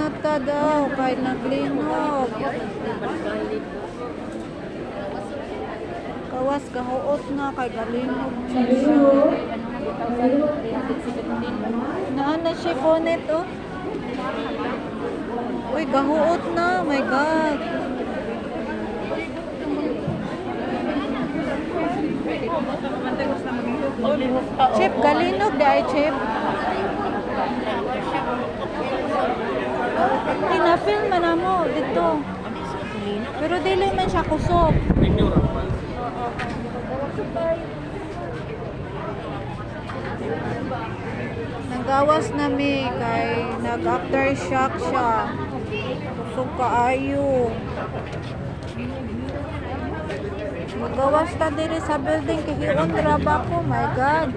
na ta daw kay naglinog. Kawas gahuot na kay nalinog siya. Naan na siya bonnet oh. Uy, gahuot na. My God. Chip, kalinog dahil chip. Tinafil man na mo dito. Pero dili man siya kusog. Nagawas na mi kay nag-aftershock siya. Kusog kaayo. Magawas ta diri sa building kay hiyon ra ba ko. My God.